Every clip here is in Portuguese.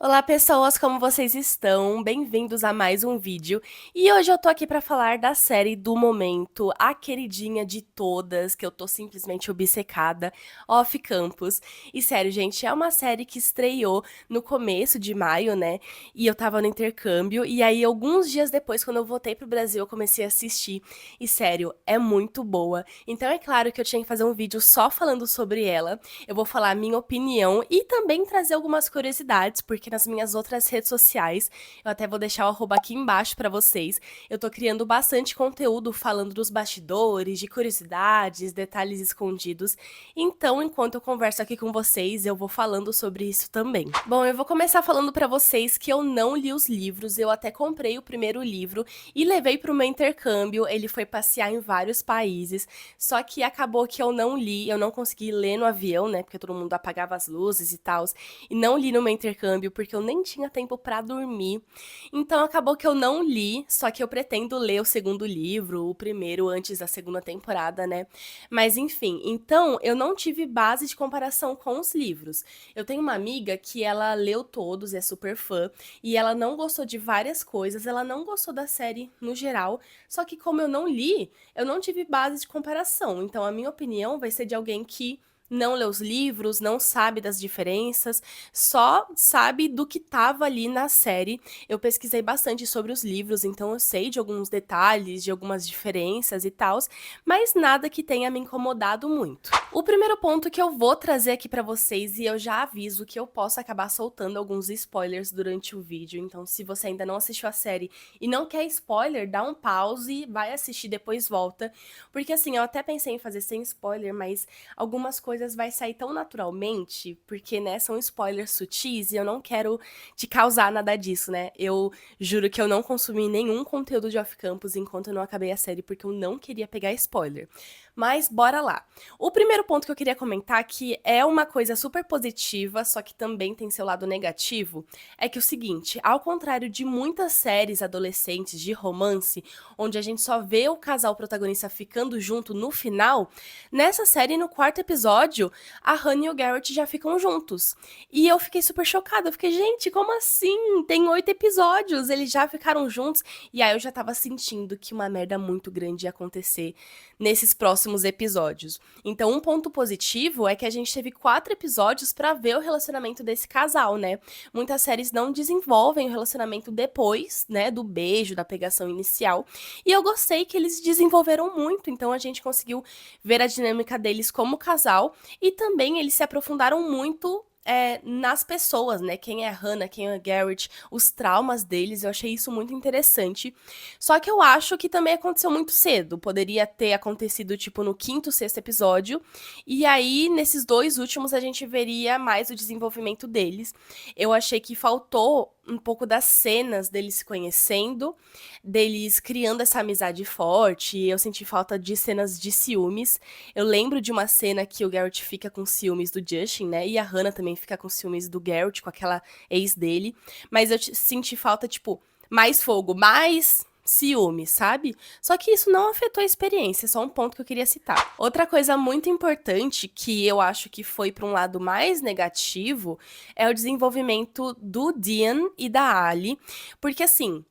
Olá pessoas, como vocês estão? Bem-vindos a mais um vídeo. E hoje eu tô aqui pra falar da série do momento, a queridinha de todas, que eu tô simplesmente obcecada, Off Campus. E sério, gente, é uma série que estreou no começo de maio, né? E eu tava no intercâmbio, e aí alguns dias depois, quando eu voltei pro Brasil, eu comecei a assistir. E sério, é muito boa. Então é claro que eu tinha que fazer um vídeo só falando sobre ela. Eu vou falar a minha opinião e também trazer algumas curiosidades, porque nas minhas outras redes sociais, eu até vou deixar o arroba aqui embaixo pra vocês, eu tô criando bastante conteúdo falando dos bastidores, de curiosidades, detalhes escondidos. Então, enquanto eu converso aqui com vocês, eu vou falando sobre isso também. Bom, eu vou começar falando pra vocês que eu não li os livros, eu até comprei o primeiro livro e levei pro meu intercâmbio, ele foi passear em vários países, só que acabou que eu não li, eu não consegui ler no avião, né, porque todo mundo apagava as luzes e tal, e não li no meu intercâmbio porque eu nem tinha tempo pra dormir. Então acabou que eu não li, só que eu pretendo ler o segundo livro, o primeiro antes da segunda temporada, né? Mas enfim, então eu não tive base de comparação com os livros. Eu tenho uma amiga que ela leu todos, é super fã, e ela não gostou de várias coisas, ela não gostou da série no geral, só que como eu não li, eu não tive base de comparação. Então a minha opinião vai ser de alguém que não lê os livros, não sabe das diferenças, só sabe do que tava ali na série. Eu pesquisei bastante sobre os livros, então eu sei de alguns detalhes, de algumas diferenças e tals, mas nada que tenha me incomodado muito. O primeiro ponto que eu vou trazer aqui pra vocês, e eu já aviso que eu posso acabar soltando alguns spoilers durante o vídeo, então se você ainda não assistiu a série e não quer spoiler, dá um pause, vai assistir, depois volta, porque assim, eu até pensei em fazer sem spoiler, mas algumas coisas vai sair tão naturalmente, porque, né, são spoilers sutis e eu não quero te causar nada disso, né? Eu juro que eu não consumi nenhum conteúdo de Off Campus enquanto eu não acabei a série, porque eu não queria pegar spoiler. Mas bora lá. O primeiro ponto que eu queria comentar, que é uma coisa super positiva, só que também tem seu lado negativo, é que o seguinte, ao contrário de muitas séries adolescentes de romance, onde a gente só vê o casal protagonista ficando junto no final, nessa série, no quarto episódio, a Hannah e o Garrett já ficam juntos. E eu fiquei super chocada, eu fiquei, gente, como assim? Tem 8 episódios, eles já ficaram juntos, e aí eu já tava sentindo que uma merda muito grande ia acontecer nesses próximos episódios. Então, um ponto positivo é que a gente teve 4 episódios pra ver o relacionamento desse casal, né? Muitas séries não desenvolvem o relacionamento depois, né, do beijo, da pegação inicial. E eu gostei que eles desenvolveram muito, então a gente conseguiu ver a dinâmica deles como casal e também eles se aprofundaram muito nas pessoas, né? Quem é a Hannah, quem é o Garrett, os traumas deles, eu achei isso muito interessante. Só que eu acho que também aconteceu muito cedo. Poderia ter acontecido, tipo, no quinto, sexto episódio. E aí, nesses dois últimos, a gente veria mais o desenvolvimento deles. Eu achei que faltou um pouco das cenas deles se conhecendo, deles criando essa amizade forte. Eu senti falta de cenas de ciúmes. Eu lembro de uma cena que o Garrett fica com ciúmes do Justin, né? E a Hannah também fica com ciúmes do Garrett, com aquela ex dele. Mas eu senti falta, tipo, mais fogo, mais ciúme, sabe? Só que isso não afetou a experiência, só um ponto que eu queria citar. Outra coisa muito importante que eu acho que foi para um lado mais negativo é o desenvolvimento do Dean e da Ali, porque assim,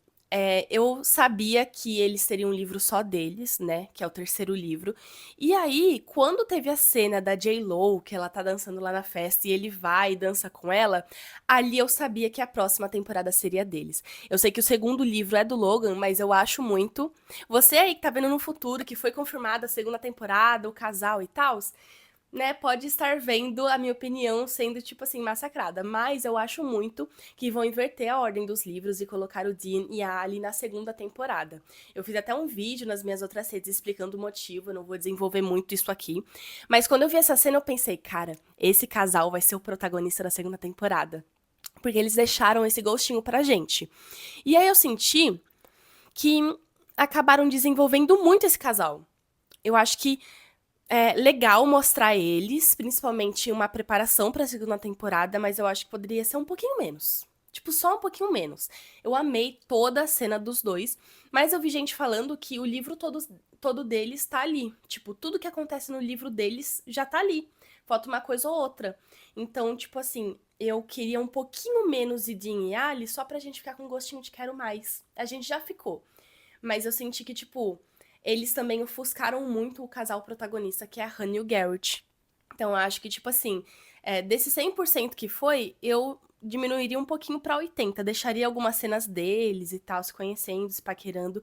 eu sabia que eles teriam um livro só deles, né? Que é o terceiro livro. E aí, quando teve a cena da J.Lo, que ela tá dançando lá na festa e ele vai e dança com ela, ali eu sabia que a próxima temporada seria deles. Eu sei que o segundo livro é do Logan, mas eu acho muito. Você aí que tá vendo no futuro que foi confirmada a segunda temporada, o casal e tal, né, pode estar vendo a minha opinião sendo, tipo assim, massacrada. Mas eu acho muito que vão inverter a ordem dos livros e colocar o Dean e a Ali na segunda temporada. Eu fiz até um vídeo nas minhas outras redes explicando o motivo, eu não vou desenvolver muito isso aqui. Mas quando eu vi essa cena, eu pensei, cara, esse casal vai ser o protagonista da segunda temporada. Porque eles deixaram esse gostinho pra gente. E aí eu senti que acabaram desenvolvendo muito esse casal. Eu acho que é legal mostrar eles, principalmente uma preparação pra segunda temporada, mas eu acho que poderia ser um pouquinho menos. Tipo, só um pouquinho menos. Eu amei toda a cena dos dois, mas eu vi gente falando que o livro todo deles tá ali. Tipo, tudo que acontece no livro deles já tá ali. Falta uma coisa ou outra. Então, tipo assim, eu queria um pouquinho menos de Dean e Ali só pra gente ficar com gostinho de quero mais. A gente já ficou. Mas eu senti que, tipo, eles também ofuscaram muito o casal protagonista, que é a Hannah e o Garrett. Então, eu acho que, tipo assim, desse 100% que foi, eu diminuiria um pouquinho pra 80%. Deixaria algumas cenas deles e tal, se conhecendo, se paquerando.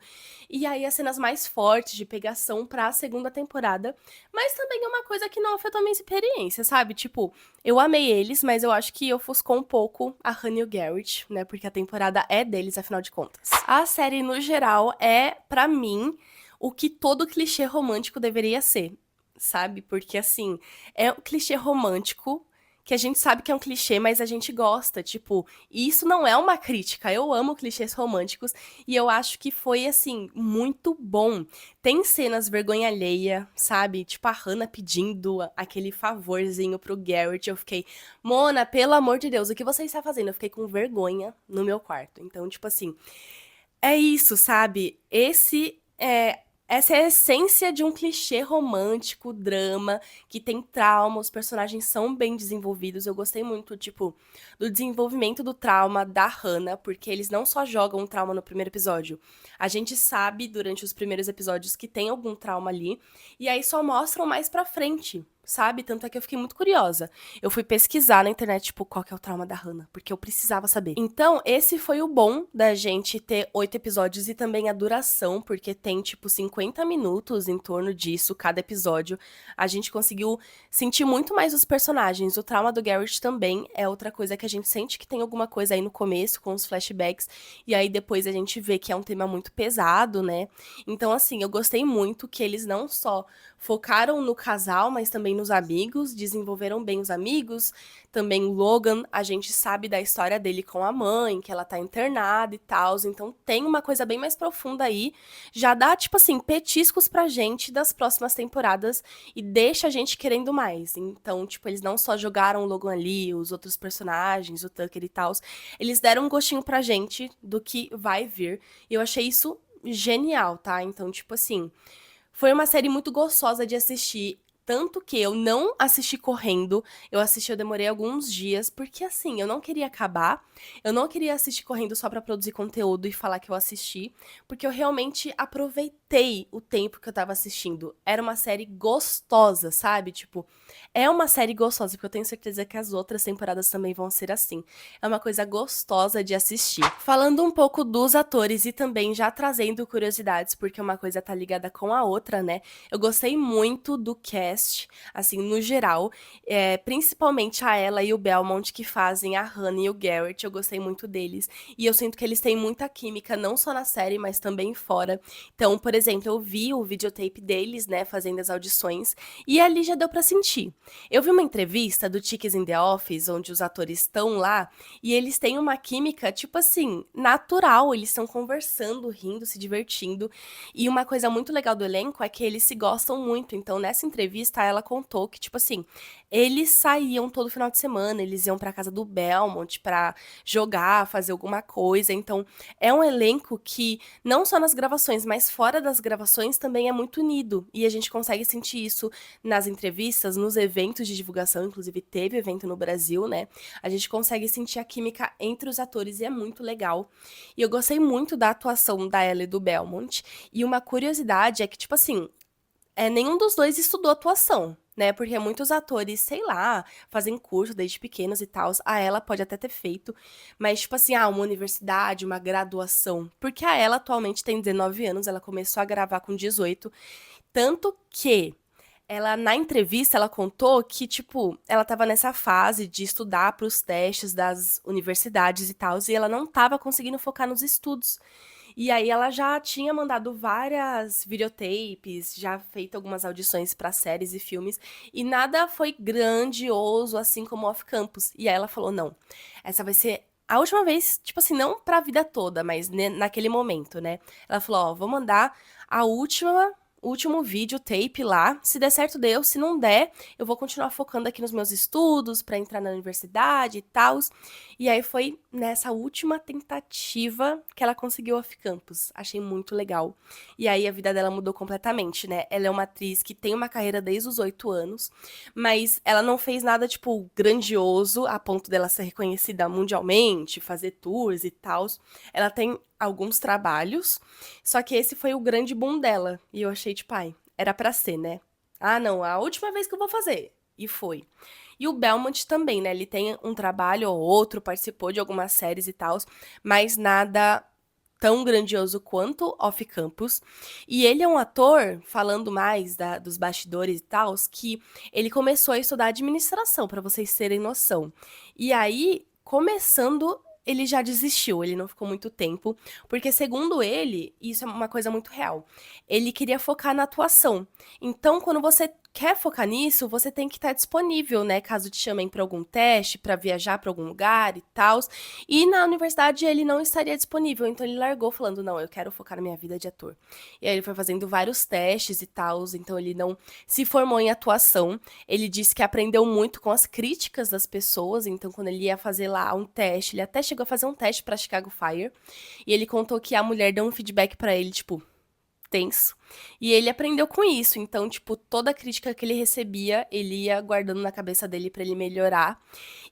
E aí, as cenas mais fortes de pegação pra segunda temporada. Mas também é uma coisa que não afetou a minha experiência, sabe? Tipo, eu amei eles, mas eu acho que ofuscou um pouco a Hannah e o Garrett, né? Porque a temporada é deles, afinal de contas. A série, no geral, é, pra mim, o que todo clichê romântico deveria ser, sabe? Porque, assim, é um clichê romântico que a gente sabe que é um clichê, mas a gente gosta, tipo, e isso não é uma crítica. Eu amo clichês românticos e eu acho que foi assim muito bom. Tem cenas vergonha alheia, sabe? Tipo a Hannah pedindo aquele favorzinho pro Garrett. Eu fiquei, Mona, pelo amor de Deus, o que você está fazendo? Eu fiquei com vergonha no meu quarto. Então, tipo assim, é isso, sabe? Essa é a essência de um clichê romântico, drama, que tem trauma, os personagens são bem desenvolvidos. Eu gostei muito, tipo, do desenvolvimento do trauma da Hannah, porque eles não só jogam o trauma no primeiro episódio. A gente sabe, durante os primeiros episódios, que tem algum trauma ali, e aí só mostram mais pra frente, sabe? Tanto é que eu fiquei muito curiosa. Eu fui pesquisar na internet, tipo, qual que é o trauma da Hannah, porque eu precisava saber. Então, esse foi o bom da gente ter 8 episódios e também a duração, porque tem, tipo, 50 minutos em torno disso, cada episódio. A gente conseguiu sentir muito mais os personagens. O trauma do Garrett também é outra coisa que a gente sente que tem alguma coisa aí no começo, com os flashbacks, e aí depois a gente vê que é um tema muito pesado, né? Então, assim, eu gostei muito que eles não só focaram no casal, mas também nos amigos, desenvolveram bem os amigos. Também o Logan, a gente sabe da história dele com a mãe, que ela tá internada e tal. Então tem uma coisa bem mais profunda aí. Já dá, tipo assim, petiscos pra gente das próximas temporadas e deixa a gente querendo mais. Então, tipo, eles não só jogaram o Logan ali, os outros personagens, o Tucker e tal. Eles deram um gostinho pra gente do que vai vir. E eu achei isso genial, tá? Então, tipo assim. Foi uma série muito gostosa de assistir. Tanto que eu não assisti correndo, eu demorei alguns dias, porque assim, eu não queria acabar, eu não queria assistir correndo só pra produzir conteúdo e falar que eu assisti, porque eu realmente aproveitei o tempo que eu tava assistindo. Era uma série gostosa, sabe? Tipo, é uma série gostosa, porque eu tenho certeza que as outras temporadas também vão ser assim. É uma coisa gostosa de assistir. Falando um pouco dos atores e também já trazendo curiosidades, porque uma coisa tá ligada com a outra, né? Eu gostei muito do cast, assim, no geral, principalmente a ela e o Belmont que fazem a Hannah e o Garrett, eu gostei muito deles. E eu sinto que eles têm muita química, não só na série, mas também fora. Então, por exemplo, eu vi o videotape deles, né, fazendo as audições, e ali já deu pra sentir. Eu vi uma entrevista do Chicks in the Office, onde os atores estão lá, e eles têm uma química, tipo assim, natural. Eles estão conversando, rindo, se divertindo. E uma coisa muito legal do elenco é que eles se gostam muito. Então, nessa entrevista, ela contou que, tipo assim, eles saíam todo final de semana, eles iam pra casa do Belmont pra jogar, fazer alguma coisa. Então, é um elenco que, não só nas gravações, mas fora das gravações, também é muito unido. E a gente consegue sentir isso nas entrevistas, nos eventos de divulgação. Inclusive, teve evento no Brasil, né? A gente consegue sentir a química entre os atores e é muito legal. E eu gostei muito da atuação da Ellie e do Belmont. E uma curiosidade é que, tipo assim, nenhum dos dois estudou atuação, né? Porque muitos atores, sei lá, fazem curso desde pequenos e tal. A ela pode até ter feito, mas, tipo assim, uma universidade, uma graduação. Porque a ela atualmente tem 19 anos, ela começou a gravar com 18. Tanto que ela, na entrevista, ela contou que, tipo, ela tava nessa fase de estudar para os testes das universidades e tal, e ela não tava conseguindo focar nos estudos. E aí ela já tinha mandado várias videotapes, já feito algumas audições para séries e filmes, e nada foi grandioso assim como Off Campus. E aí ela falou: "Não, essa vai ser a última vez, tipo assim, não pra vida toda, mas naquele momento, né?" Ela falou: "Ó, vou mandar a última o último vídeo, tape lá. Se der certo, deu. Se não der, eu vou continuar focando aqui nos meus estudos pra entrar na universidade e tal. E aí foi nessa última tentativa que ela conseguiu Off Campus. Achei muito legal. E aí a vida dela mudou completamente, né? Ela é uma atriz que tem uma carreira desde os 8 anos, mas ela não fez nada, tipo, grandioso a ponto dela ser reconhecida mundialmente, fazer tours e tal. Ela tem alguns trabalhos, só que esse foi o grande boom dela. E eu achei, tipo, ai, era pra ser, né? Ah, não, a última vez que eu vou fazer. E foi. E o Belmont também, né? Ele tem um trabalho ou outro, participou de algumas séries e tal, mas nada tão grandioso quanto Off Campus. E ele é um ator, falando mais dos bastidores e tal, que ele começou a estudar administração, pra vocês terem noção. E aí, começando, ele já desistiu, ele não ficou muito tempo, porque segundo ele, isso é uma coisa muito real, ele queria focar na atuação. Então, quando você quer focar nisso, você tem que estar disponível, né, caso te chamem para algum teste, para viajar para algum lugar e tal. E na universidade ele não estaria disponível, então ele largou falando, não, eu quero focar na minha vida de ator. E aí ele foi fazendo vários testes e tal, então ele não se formou em atuação. Ele disse que aprendeu muito com as críticas das pessoas, então quando ele ia fazer lá um teste, ele até chegou a fazer um teste para Chicago Fire, e ele contou que a mulher deu um feedback para ele, tipo, tenso. E ele aprendeu com isso, então, tipo, toda a crítica que ele recebia, ele ia guardando na cabeça dele pra ele melhorar.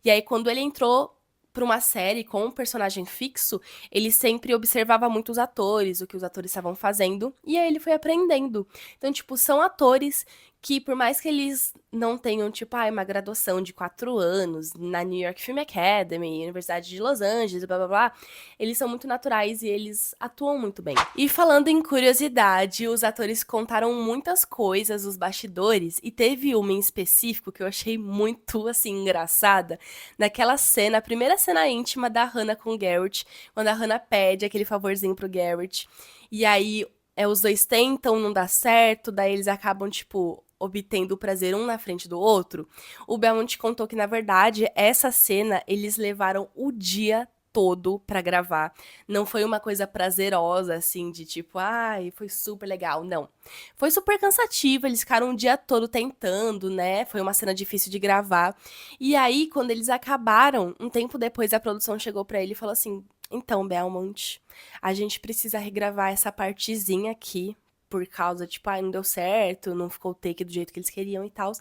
E aí, quando ele entrou pra uma série com um personagem fixo, ele sempre observava muito os atores, o que os atores estavam fazendo, e aí ele foi aprendendo. Então, tipo, são atores que, por mais que eles não tenham, tipo, uma graduação de 4 anos na New York Film Academy, Universidade de Los Angeles, blá blá blá, eles são muito naturais e eles atuam muito bem. E falando em curiosidade, os atores contaram muitas coisas, os bastidores, e teve uma em específico que eu achei muito, assim, engraçada, naquela cena, a primeira cena íntima da Hannah com o Garrett, quando a Hannah pede aquele favorzinho pro Garrett, e aí os dois tentam, não dá certo, daí eles acabam, tipo, obtendo o prazer um na frente do outro. O Belmont contou que, na verdade, essa cena eles levaram o dia todo pra gravar. Não foi uma coisa prazerosa, assim, de tipo, ai, foi super legal. Não. Foi super cansativo, eles ficaram o dia todo tentando, né? Foi uma cena difícil de gravar. E aí, quando eles acabaram, um tempo depois, a produção chegou pra ele e falou assim: então, Belmont, a gente precisa regravar essa partezinha aqui, por causa, tipo, não deu certo, não ficou o take do jeito que eles queriam e tal.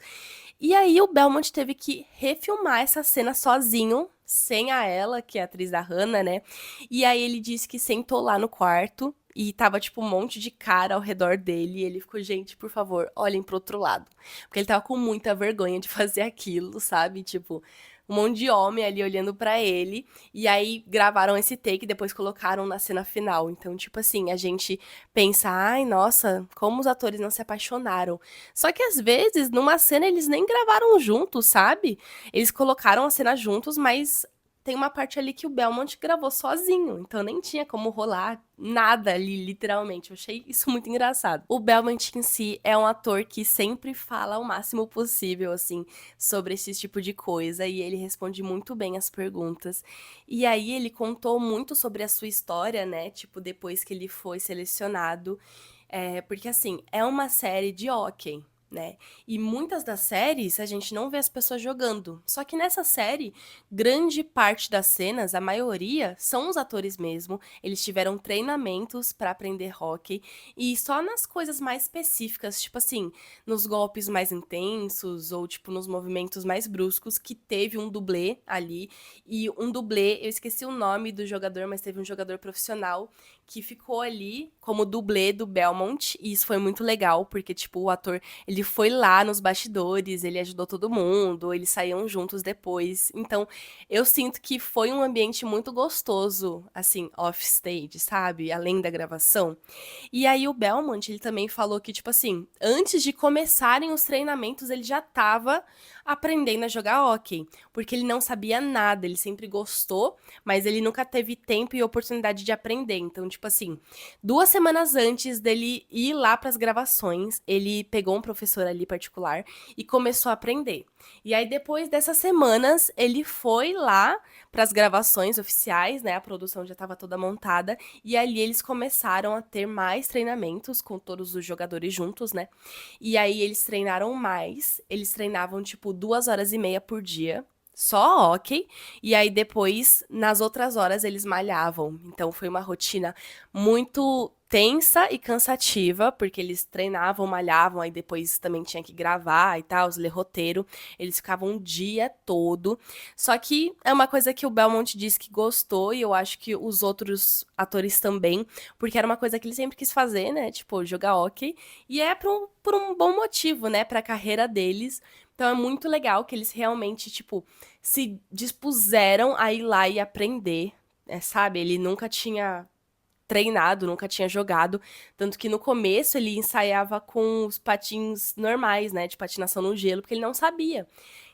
E aí o Belmont teve que refilmar essa cena sozinho, sem a ela, que é a atriz da Hannah, né? E aí ele disse que sentou lá no quarto e tava, tipo, um monte de cara ao redor dele. E ele ficou, gente, por favor, olhem pro outro lado. Porque ele tava com muita vergonha de fazer aquilo, sabe? Tipo, um monte de homem ali olhando pra ele. E aí gravaram esse take e depois colocaram na cena final. Então, tipo assim, a gente pensa, ai, nossa, como os atores não se apaixonaram. Só que às vezes, numa cena, eles nem gravaram juntos, sabe? Eles colocaram a cena juntos, mas tem uma parte ali que o Belmont gravou sozinho, então nem tinha como rolar nada ali, literalmente. Eu achei isso muito engraçado. O Belmont em si é um ator que sempre fala o máximo possível, assim, sobre esse tipo de coisa, e ele responde muito bem as perguntas. E aí ele contou muito sobre a sua história, né, tipo, depois que ele foi selecionado, porque assim, é uma série de hóquei, né? E muitas das séries a gente não vê as pessoas jogando. Só que nessa série, grande parte das cenas, a maioria, são os atores mesmo. Eles tiveram treinamentos para aprender hóquei e só nas coisas mais específicas, tipo assim, nos golpes mais intensos ou tipo nos movimentos mais bruscos que teve um dublê ali e um dublê, eu esqueci o nome do jogador, mas teve um jogador profissional que ficou ali como dublê do Belmont, e isso foi muito legal, porque, tipo, o ator, ele foi lá nos bastidores, ele ajudou todo mundo, eles saíam juntos depois, então, eu sinto que foi um ambiente muito gostoso, assim, off-stage, sabe? Além da gravação. E aí o Belmont, ele também falou que, tipo assim, antes de começarem os treinamentos, ele já tava aprendendo a jogar hóquei, porque ele não sabia nada, ele sempre gostou, mas ele nunca teve tempo e oportunidade de aprender. Então, tipo assim, 2 semanas antes dele ir lá pras gravações, ele pegou um professor professor ali particular e começou a aprender. E aí, depois dessas semanas, ele foi lá para as gravações oficiais, né? A produção já estava toda montada. E ali eles começaram a ter mais treinamentos com todos os jogadores juntos, né? E aí eles treinaram mais. Eles treinavam, tipo, 2 horas e meia por dia. Só hóquei. E aí depois, nas outras horas, eles malhavam. Então foi uma rotina muito tensa e cansativa, porque eles treinavam, malhavam, aí depois também tinha que gravar e tal, ler roteiro. Eles ficavam o dia todo. Só que é uma coisa que o Belmont disse que gostou, e eu acho que os outros atores também, porque era uma coisa que ele sempre quis fazer, né? Tipo, jogar hóquei. E é por um bom motivo, né? Pra carreira deles. Então é muito legal que eles realmente, tipo, se dispuseram a ir lá e aprender, sabe? Ele nunca tinha treinado, nunca tinha jogado, tanto que no começo ele ensaiava com os patins normais, né, de patinação no gelo, porque ele não sabia.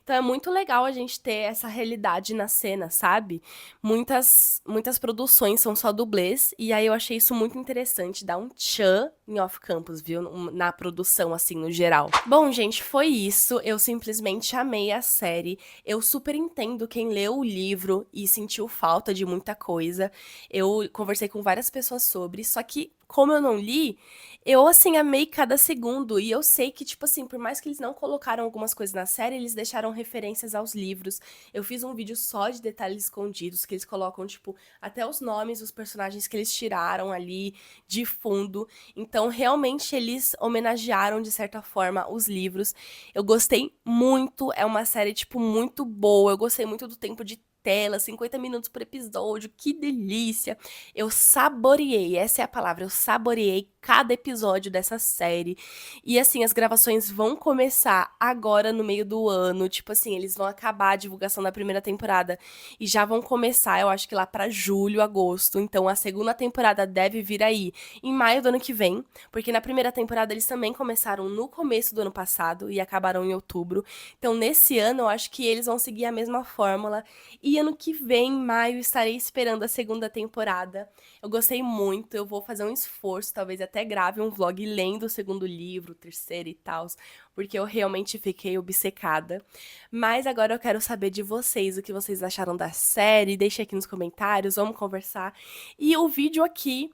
Então é muito legal a gente ter essa realidade na cena, sabe? Muitas produções são só dublês, e aí eu achei isso muito interessante, dar um tchan em off-campus, viu? Na produção, assim, no geral. Bom, gente, foi isso. Eu simplesmente amei a série. Eu super entendo quem leu o livro e sentiu falta de muita coisa. Eu conversei com várias pessoas sobre, só que como eu não li, eu, assim, amei cada segundo. E eu sei que, tipo assim, por mais que eles não colocaram algumas coisas na série, eles deixaram referências aos livros. Eu fiz um vídeo só de detalhes escondidos, que eles colocam, tipo, até os nomes dos personagens que eles tiraram ali de fundo. Então, realmente, eles homenagearam, de certa forma, os livros. Eu gostei muito, é uma série, tipo, muito boa. Eu gostei muito do tempo de tela, 50 minutos por episódio, que delícia. Eu saboreei, essa é a palavra, eu saboreei cada episódio dessa série. E assim, as gravações vão começar agora no meio do ano, tipo assim, eles vão acabar a divulgação da primeira temporada e já vão começar, eu acho que lá pra julho, agosto. Então a segunda temporada deve vir aí em maio do ano que vem, porque na primeira temporada eles também começaram no começo do ano passado e acabaram em outubro. Então nesse ano eu acho que eles vão seguir a mesma fórmula. E ano que vem, em maio, estarei esperando a segunda temporada. Eu gostei muito, eu vou fazer um esforço, talvez até grave um vlog lendo o segundo livro, o terceiro e tal, porque eu realmente fiquei obcecada. Mas agora eu quero saber de vocês, o que vocês acharam da série, deixe aqui nos comentários, vamos conversar. E o vídeo aqui,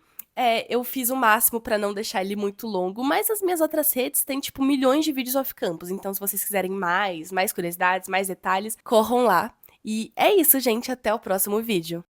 eu fiz o máximo pra não deixar ele muito longo, mas as minhas outras redes têm, tipo, milhões de vídeos off-campus, então se vocês quiserem mais curiosidades, mais detalhes, corram lá. E é isso, gente. Até o próximo vídeo.